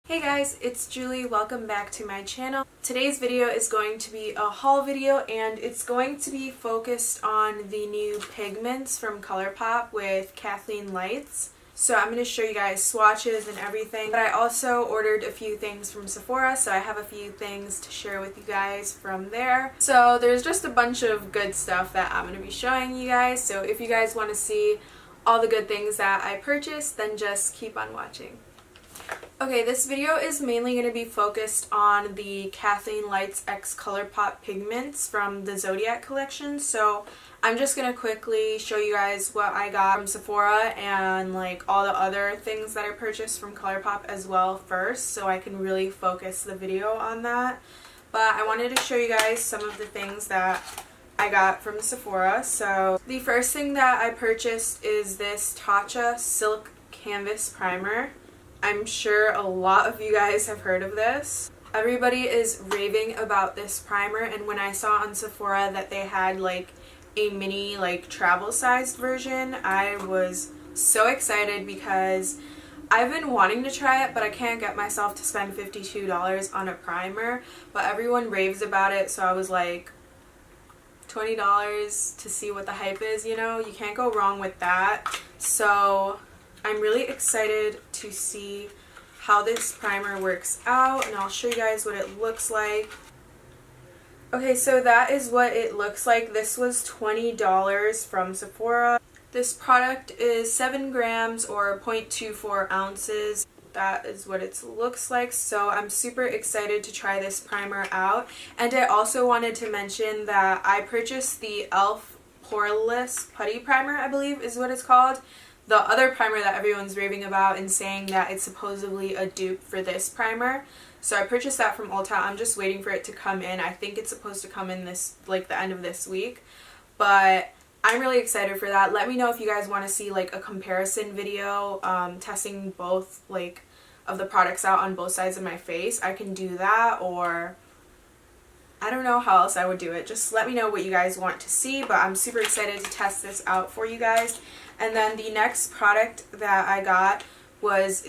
Hey guys, it's Julie. Welcome back to my channel. Today's video is going to be a haul video and it's going to be focused on the new pigments from Colourpop with Kathleen Lights. So I'm going to show you guys swatches and everything. But I also ordered a few things from Sephora, so I have a few things to share with you guys from there. So there's just a bunch of good stuff that I'm going to be showing you guys. So if you guys want to see all the good things that I purchased, then just keep on watching. Okay, this video is mainly going to be focused on the Kathleen Lights X Colourpop Pigments from the Zodiac collection. So I'm just going to quickly show you guys what I got from Sephora and like all the other things that I purchased from Colourpop as well first, so I can really focus the video on that. But I wanted to show you guys some of the things that I got from Sephora. So the first thing that I purchased is this Tatcha Silk Canvas Primer. I'm sure a lot of you guys have heard of this. Everybody is raving about this primer, and when I saw on Sephora that they had like a mini like travel sized version, I was so excited because I've been wanting to try it, but I can't get myself to spend $52 on a primer, but everyone raves about it, so I was like, $20 to see what the hype is, you know? You can't go wrong with that. So I'm really excited to see how this primer works out, and I'll show you guys what it looks like. Okay, so that is what it looks like. This was $20 from Sephora. This product is 7 grams or 0.24 ounces. That is what it looks like. So I'm super excited to try this primer out. And I also wanted to mention that I purchased the e.l.f. Poreless Putty Primer, I believe is what it's called. The other primer that everyone's raving about and saying that it's supposedly a dupe for this primer. So I purchased that from Ulta. I'm just waiting for it to come in. I think it's supposed to come in this, like the end of this week. But I'm really excited for that. Let me know if you guys want to see like a comparison video, testing both like of the products out on both sides of my face. I can do that, or I don't know how else I would do it. Just let me know what you guys want to see, but I'm super excited to test this out for you guys. And then the next product that I got was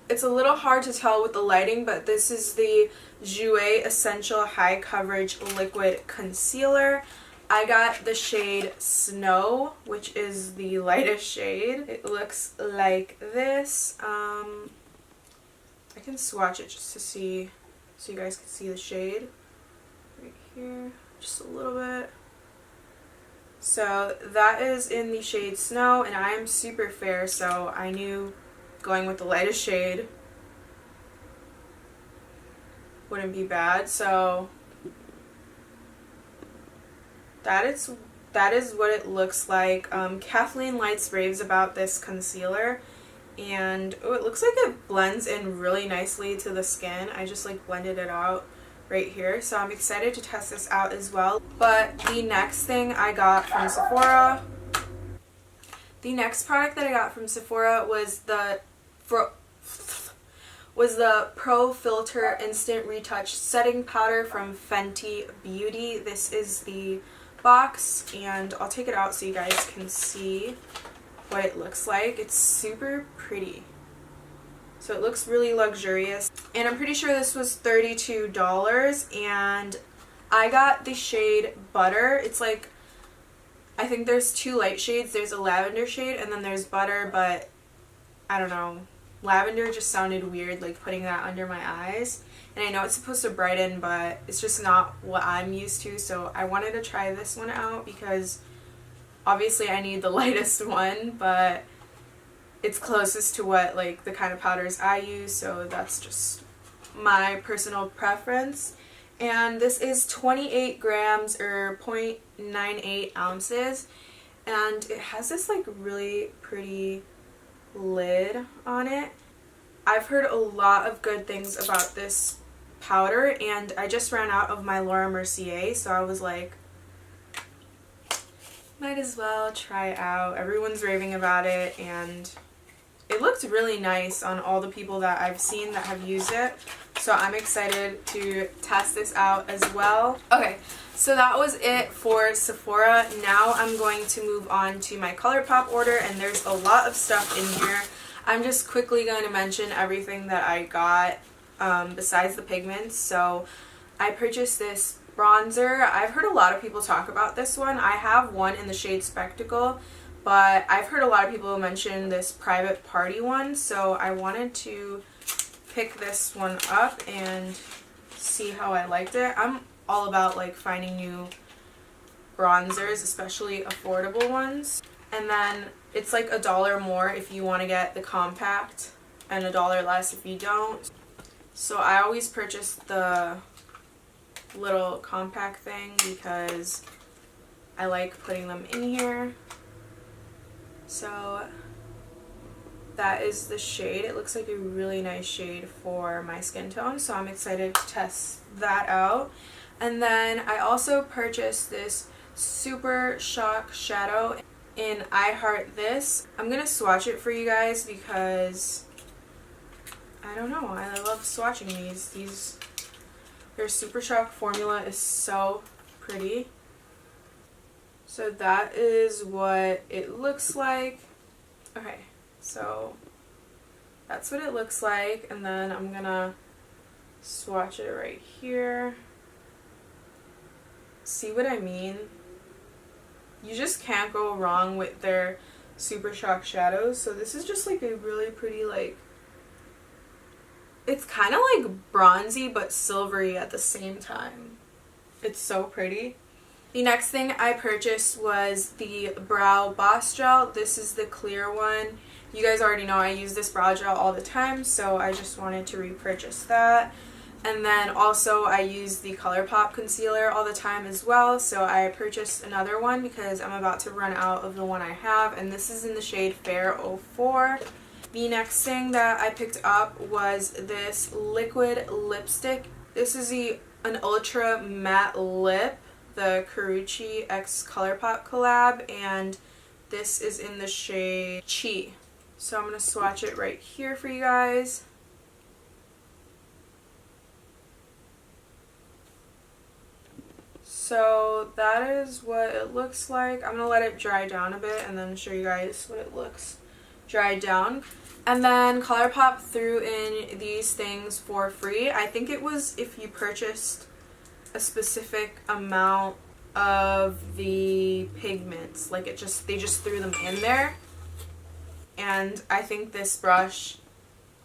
it's a little hard to tell with the lighting, but this is the Jouer Essential High Coverage Liquid Concealer. I got the shade Snow, which is the lightest shade. It looks like this. I can swatch it just to see, so you guys can see the shade. Right here, just a little bit. So that is in the shade Snow, and I am super fair, so I knew going with the lightest shade wouldn't be bad. So that is what it looks like. Kathleen Lights raves about this concealer, and oh, it looks like it blends in really nicely to the skin. I just like blended it out right here, so I'm excited to test this out as well. But the next thing I got from Sephora, the next product that I got from Sephora was the Pro Filter Instant Retouch Setting Powder from Fenty Beauty. This is the box, and I'll take it out so you guys can see what it looks like. It's super pretty. So it looks really luxurious, and I'm pretty sure this was $32, and I got the shade Butter. It's like, I think there's two light shades. There's a lavender shade and then there's Butter, but I don't know. Lavender just sounded weird, like putting that under my eyes. And I know it's supposed to brighten, but it's just not what I'm used to, so I wanted to try this one out because obviously I need the lightest one, but it's closest to what like the kind of powders I use, so that's just my personal preference. And this is 28 grams or 0.98 ounces, and it has this like really pretty lid on it. I've heard a lot of good things about this powder, and I just ran out of my Laura Mercier, so I was like, might as well try it out. Everyone's raving about it, and it looked really nice on all the people that I've seen that have used it, so I'm excited to test this out as well. Okay, so that was it for Sephora. Now I'm going to move on to my Colourpop order, and there's a lot of stuff in here. I'm just quickly going to mention everything that I got besides the pigments. So I purchased this bronzer. I've heard a lot of people talk about this one. I have one in the shade Spectacle, but I've heard a lot of people mention this Private Party one, so I wanted to pick this one up and see how I liked it. I'm all about like finding new bronzers, especially affordable ones. And then it's like $1 more if you want to get the compact and $1 less if you don't. So I always purchase the little compact thing because I like putting them in here. So that is the shade. It looks like a really nice shade for my skin tone, so I'm excited to test that out. And then I also purchased this Super Shock Shadow in I Heart This. I'm gonna swatch it for you guys because I don't know, I love swatching these. Their Super Shock formula is so pretty. So that is what it looks like. Okay, so that's what it looks like, and then I'm gonna swatch it right here. See what I mean? You just can't go wrong with their Super Shock shadows. So this is just like a really pretty, like, it's kind of like bronzy but silvery at the same time. It's so pretty. The next thing I purchased was the Brow Boss Gel. This is the clear one. You guys already know I use this brow gel all the time, so I just wanted to repurchase that. And then also I use the Colourpop concealer all the time as well, so I purchased another one because I'm about to run out of the one I have, and this is in the shade Fair 04. The next thing that I picked up was this liquid lipstick. This is an ultra matte lip, the Karuchi x Colourpop collab, and this is in the shade Chi. So I'm going to swatch it right here for you guys. So that is what it looks like. I'm going to let it dry down a bit and then show you guys what it looks dried down. And then Colourpop threw in these things for free. I think it was if you purchased a specific amount of the pigments. Like they just threw them in there. And I think this brush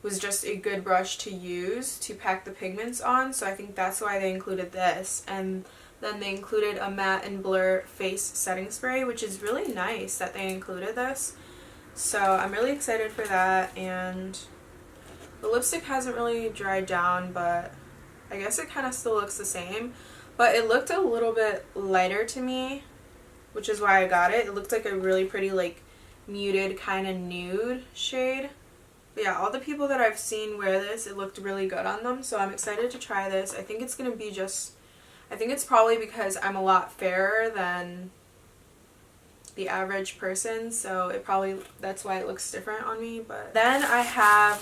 was just a good brush to use to pack the pigments on, so I think that's why they included this. And then they included a matte and blur face setting spray, which is really nice that they included this. So I'm really excited for that. And the lipstick hasn't really dried down, but I guess it kind of still looks the same. But it looked a little bit lighter to me, which is why I got it. It looked like a really pretty, like, muted kind of nude shade. But yeah, all the people that I've seen wear this, it looked really good on them, so I'm excited to try this. I think it's gonna be I think it's probably because I'm a lot fairer than the average person, so that's why it looks different on me. But then I have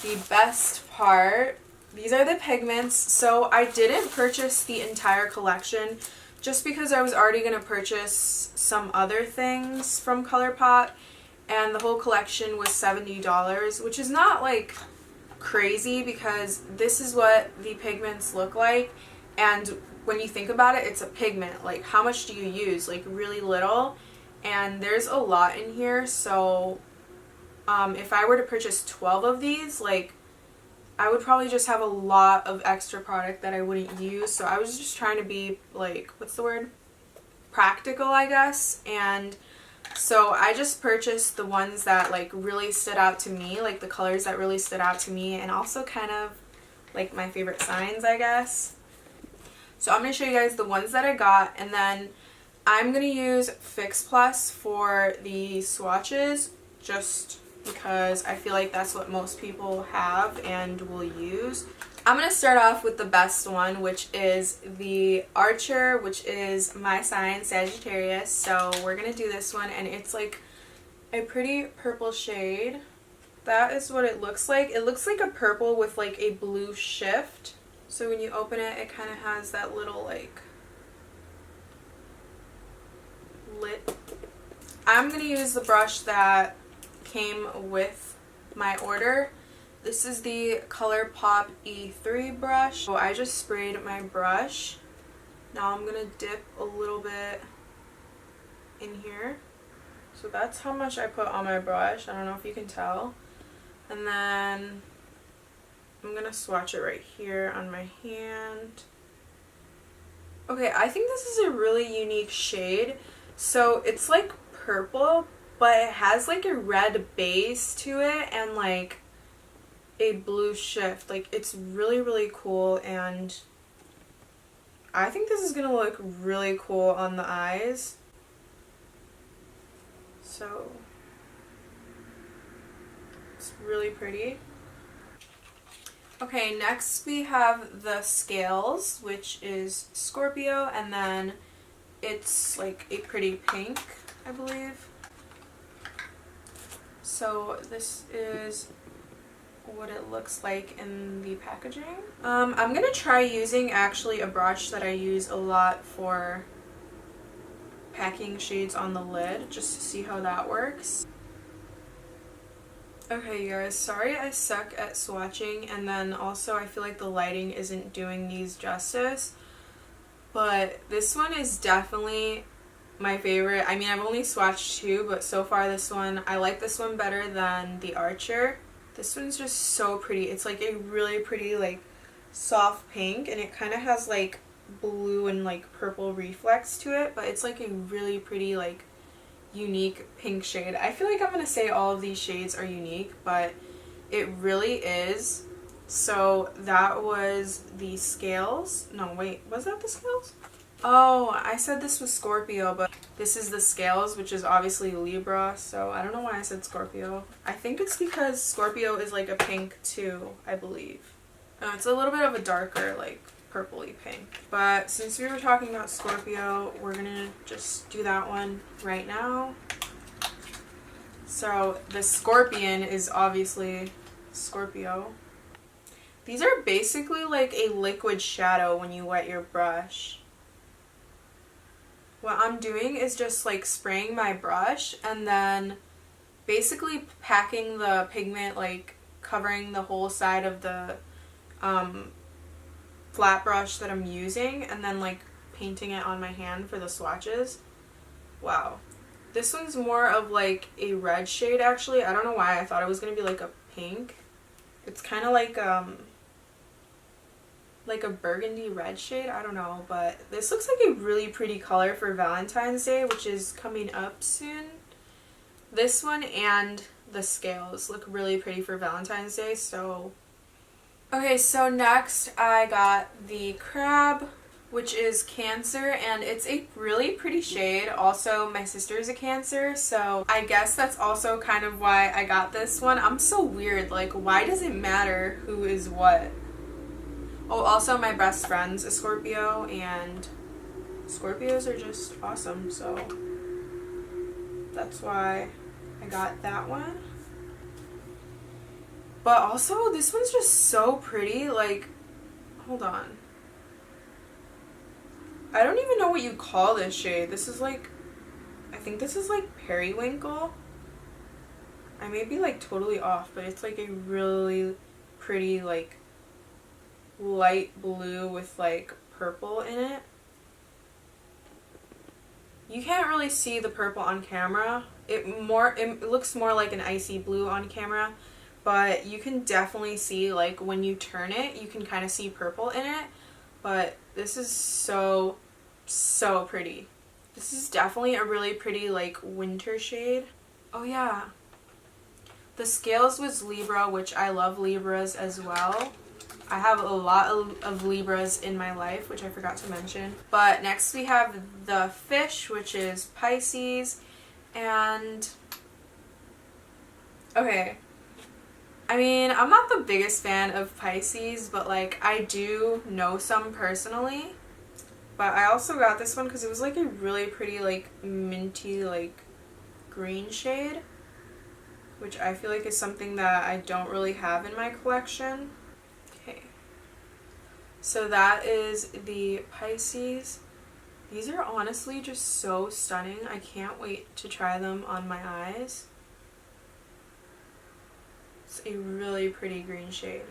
the best part. These are the pigments. So I didn't purchase the entire collection just because I was already going to purchase some other things from Colourpop, and the whole collection was $70, which is not like crazy because this is what the pigments look like. And when you think about it, it's a pigment. Like, how much do you use? Like, really little. And there's a lot in here, so if I were to purchase 12 of these, like, I would probably just have a lot of extra product that I wouldn't use. So I was just trying to be, like, what's the word? Practical, I guess. And so I just purchased the ones that, like, really stood out to me, like the colors that really stood out to me, and also kind of like my favorite signs, I guess. So I'm going to show you guys the ones that I got, and then I'm going to use Fix Plus for the swatches just because I feel like that's what most people have and will use. I'm going to start off with the best one, which is the Archer, which is my sign, Sagittarius. So we're going to do this one, and it's like a pretty purple shade. That is what it looks like. It looks like a purple with like a blue shift. So when you open it, it kind of has that little like lid. I'm going to use the brush that came with my order. This is the Colourpop E3 brush. So I just sprayed my brush. Now I'm gonna dip a little bit in here. So that's how much I put on my brush. I don't know if you can tell. And then I'm gonna swatch it right here on my hand. Okay, I think this is a really unique shade. So it's like purple, but it has like a red base to it and like a blue shift. Like, it's really, really cool, and I think this is gonna look really cool on the eyes. So it's really pretty. Okay, next we have the Scales, which is Scorpio, and then it's like a pretty pink, I believe. So this is what it looks like in the packaging. I'm gonna try using actually a brush that I use a lot for packing shades on the lid, just to see how that works. Okay, you guys, sorry I suck at swatching, and then also I feel like the lighting isn't doing these justice, but this one is definitely my favorite. I mean, I've only swatched two, but so far this one, I like this one better than the Archer. This one's just so pretty. It's like a really pretty, like, soft pink, and it kind of has like blue and like purple reflex to it, but it's like a really pretty, like, unique pink shade. I feel like I'm gonna say all of these shades are unique, but it really is. So that was the Scales. No, wait, was that the Scales? Oh, I said this was Scorpio, but this is the Scales, which is obviously Libra, so I don't know why I said Scorpio. I think it's because Scorpio is like a pink too, I believe. It's a little bit of a darker, like, purpley pink. But since we were talking about Scorpio, we're gonna just do that one right now. So the Scorpion is obviously Scorpio. These are basically like a liquid shadow when you wet your brush. What I'm doing is just like spraying my brush and then basically packing the pigment, like covering the whole side of the flat brush that I'm using, and then like painting it on my hand for the swatches. Wow. This one's more of like a red shade actually. I don't know why I thought it was going to be like a pink. It's kind of like a burgundy red shade. I don't know, but this looks like a really pretty color for Valentine's Day, which is coming up soon. This one and the Scales look really pretty for Valentine's Day, so... Okay, so next I got the Crab, which is Cancer, and it's a really pretty shade. Also, my sister is a Cancer, so I guess that's also kind of why I got this one. I'm so weird, like, why does it matter who is what? Oh, also my best friend's a Scorpio, and Scorpios are just awesome, so that's why I got that one. But also, this one's just so pretty. Like, hold on. I don't even know what you call this shade. This is like, I think this is like periwinkle. I may be like totally off, but it's like a really pretty, like, light blue with like purple in it. You can't really see the purple on camera. It looks more like an icy blue on camera. But you can definitely see, like, when you turn it, you can kind of see purple in it. But this is so, so pretty. This is definitely a really pretty, like, winter shade. Oh, yeah. The Scales was Libra, which I love Libras as well. I have a lot of Libras in my life, which I forgot to mention. But next we have the Fish, which is Pisces. And... okay. I mean, I'm not the biggest fan of Pisces, but like I do know some personally. But I also got this one because it was like a really pretty, like, minty, like, green shade, which I feel like is something that I don't really have in my collection. Okay. So that is the Pisces. These are honestly just so stunning. I can't wait to try them on my eyes. It's a really pretty green shade.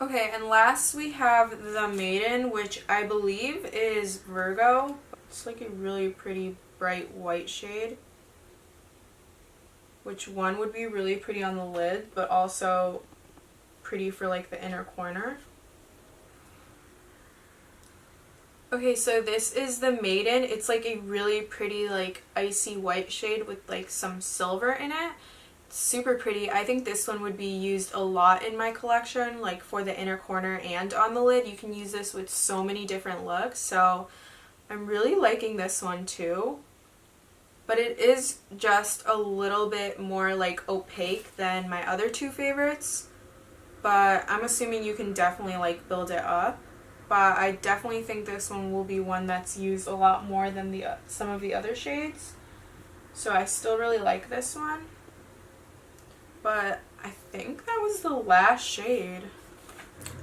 Okay, and last we have the Maiden, which I believe is Virgo. It's like a really pretty bright white shade, which one would be really pretty on the lid, but also pretty for like the inner corner. Okay, so this is the Maiden. It's like a really pretty like icy white shade with like some silver in it. Super pretty. I think this one would be used a lot in my collection, like for the inner corner and on the lid. You can use this with so many different looks, so I'm really liking this one too. But it is just a little bit more like opaque than my other two favorites, but I'm assuming you can definitely like build it up. But I definitely think this one will be one that's used a lot more than some of the other shades, so I still really like this one. But I think that was the last shade.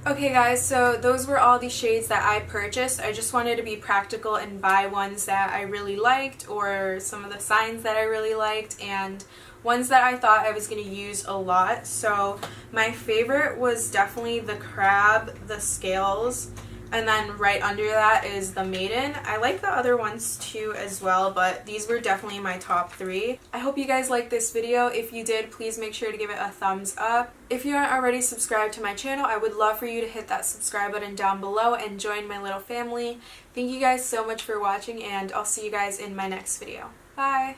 Okay guys, so those were all the shades that I purchased. I just wanted to be practical and buy ones that I really liked, or some of the signs that I really liked, and ones that I thought I was going to use a lot. So my favorite was definitely the crab, the scales, and then right under that is the Maiden. I like the other ones too as well, but these were definitely my top 3. I hope you guys liked this video. If you did, please make sure to give it a thumbs up. If you aren't already subscribed to my channel, I would love for you to hit that subscribe button down below and join my little family. Thank you guys so much for watching, and I'll see you guys in my next video. Bye!